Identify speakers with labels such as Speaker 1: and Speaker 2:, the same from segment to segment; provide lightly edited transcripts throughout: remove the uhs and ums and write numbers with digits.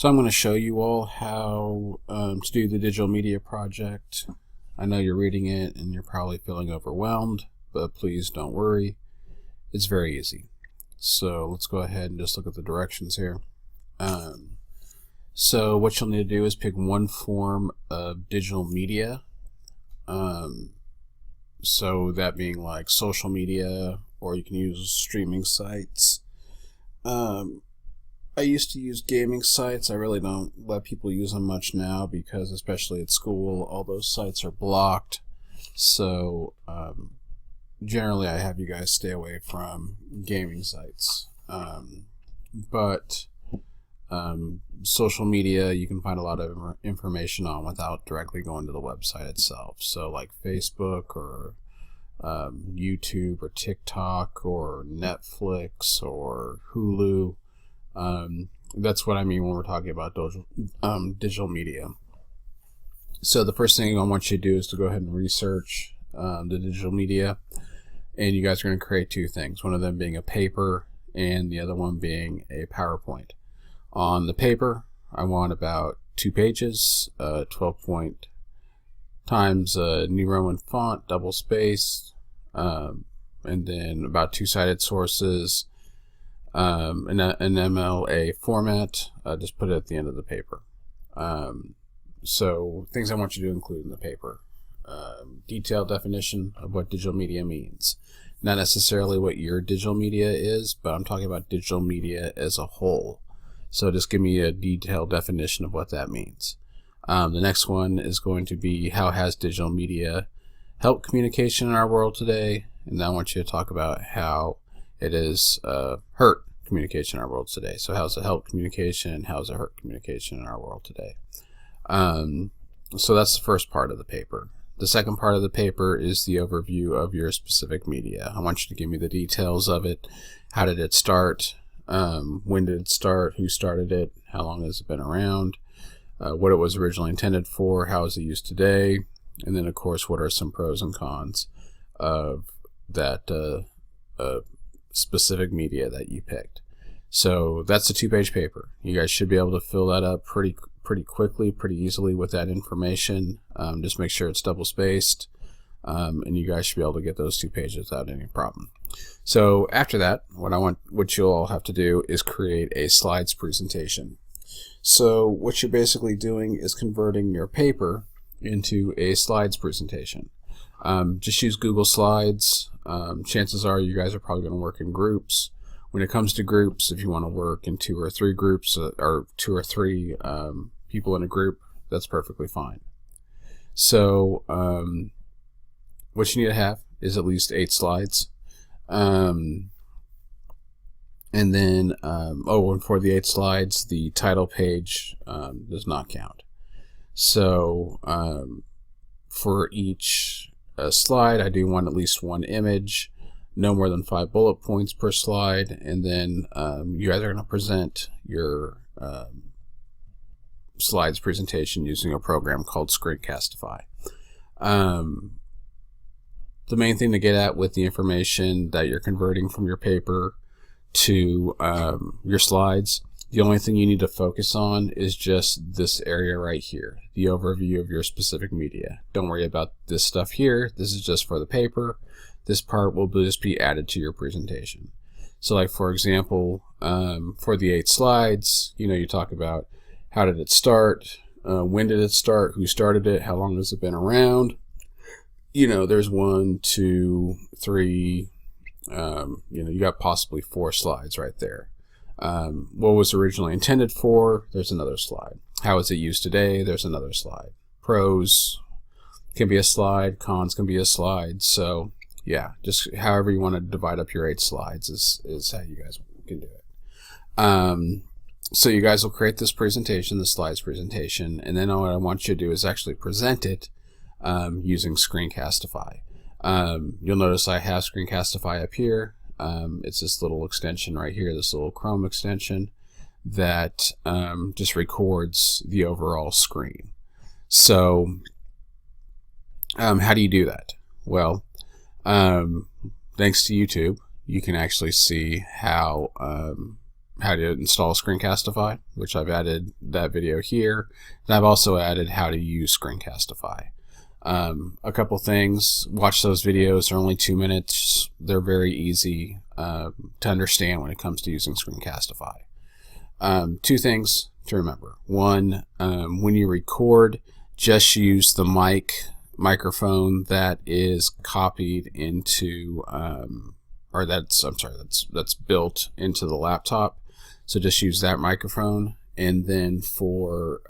Speaker 1: So I'm going to show you all how to do the digital media project. I know you're reading it and you're probably feeling overwhelmed, but please don't worry. It's very easy. So let's go ahead and just look at the directions here. So what you'll need to do is pick one form of digital media. So that being like social media, or you can use streaming sites. I used to use gaming sites. I really don't let people use them much now because, especially at school, all those sites are blocked. So generally I have you guys stay away from gaming sites. But social media you can find a lot of information on without directly going to the website itself. So like Facebook or YouTube or TikTok or Netflix or Hulu. That's what I mean when we're talking about digital media. So the first thing I want you to do is to go ahead and research the digital media, and you guys are going to create two things, one of them being a paper and the other one being a PowerPoint. On the paper, I want about 2 pages, 12 point times New Roman font, double spaced, and then about 2-sided sources, an MLA format. Just put it at the end of the paper. So things I want you to include in the paper: detailed definition of what digital media means. Not necessarily what your digital media is, but I'm talking about digital media as a whole. So just give me a detailed definition of what that means. The next one is going to be, how has digital media helped communication in our world today? And I want you to talk about how it has hurt communication in our world today. So how has it helped communication? How has it hurt communication in our world today? So that's the first part of the paper. The second part of the paper is the overview of your specific media. I want you to give me the details of it. How did it start? When did it start? Who started it? How long has it been around? What it was originally intended for? How is it used today? And then, of course, what are some pros and cons of that specific media that you picked? So that's a 2-page paper. You guys should be able to fill that up pretty quickly, pretty easily with that information. Just make sure it's double spaced, and you guys should be able to get those 2 pages without any problem. So after that, what you'll all have to do is create a slides presentation. So what you're basically doing is converting your paper into a slides presentation. Just use Google Slides. Chances are you guys are probably going to work in groups. When it comes to groups, if you want to work in 2 or 3 groups, or 2 or 3 people in a group, that's perfectly fine. So what you need to have is at least 8 slides. And then, and for the 8 slides, the title page does not count. So for each slide, I do want at least 1 image, no more than 5 bullet points per slide, and then you guys are going to present your slides presentation using a program called Screencastify. The main thing to get at with the information that you're converting from your paper to your slides, the only thing you need to focus on is just this area right here, the overview of your specific media. Don't worry about this stuff here. This is just for the paper. This part will just be added to your presentation. So like, for example, for the 8 slides, you talk about how did it start, when did it start, who started it, how long has it been around. There's 1, 2, 3, you got possibly 4 slides right there. What was originally intended for, there's another slide. How is it used today, there's another slide. Pros can be a slide, cons can be a slide. So yeah, just however you want to divide up your 8 slides is how you guys can do it. So you guys will create this presentation, the slides presentation, and then what I want you to do is actually present it using Screencastify. You'll notice I have Screencastify up here. It's this little extension right here, this little Chrome extension that just records the overall screen. So how do you do that? Well, thanks to YouTube, you can actually see how how to install Screencastify, which I've added that video here, and I've also added how to use Screencastify. A couple things, watch those videos. They're only 2 minutes. They're very easy to understand when it comes to using Screencastify. 2 things to remember. One, when you record, just use the microphone that is copied into, that's built into the laptop. So just use that microphone. And then for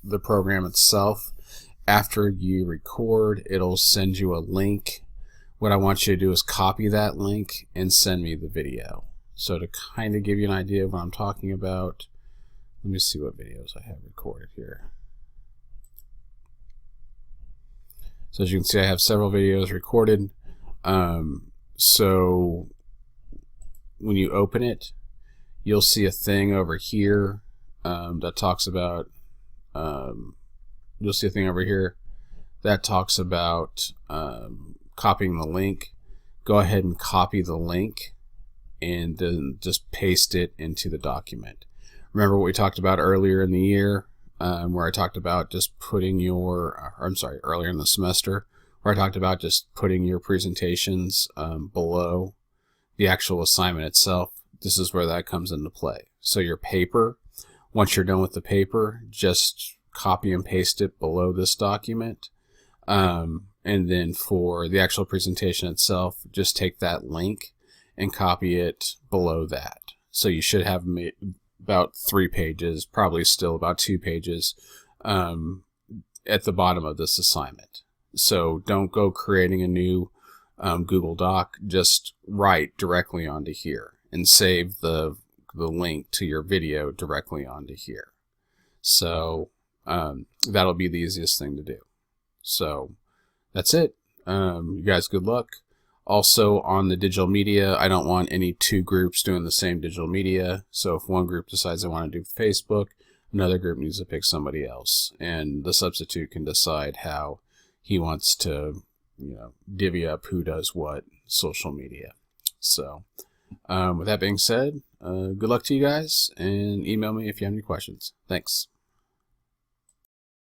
Speaker 1: the program itself, after you record, it'll send you a link. What I want you to do is copy that link and send me the video. So to kind of give you an idea of what I'm talking about, let me see what videos I have recorded here. So as you can see, I have several videos recorded. So when you open it, you'll see a thing over here that talks about you'll see a thing over here that talks about copying the link. Go ahead and copy the link and then just paste it into the document. Remember what we talked about earlier in the year, where I talked about just putting your, earlier in the semester, where I talked about just putting your presentations below the actual assignment itself. This is where that comes into play. So your paper, once you're done with the paper, just copy and paste it below this document. And then for the actual presentation itself, just take that link and copy it below that. So you should have about 3 pages, probably still about 2 pages at the bottom of this assignment. So don't go creating a new Google Doc, just write directly onto here and save the link to your video directly onto here. So that'll be the easiest thing to do. So that's it. You guys, good luck. Also on the digital media, I don't want any 2 groups doing the same digital media. So if one group decides they want to do Facebook, another group needs to pick somebody else, and the substitute can decide how he wants to, divvy up who does what social media. So with that being said, good luck to you guys, and email me if you have any questions. Thanks.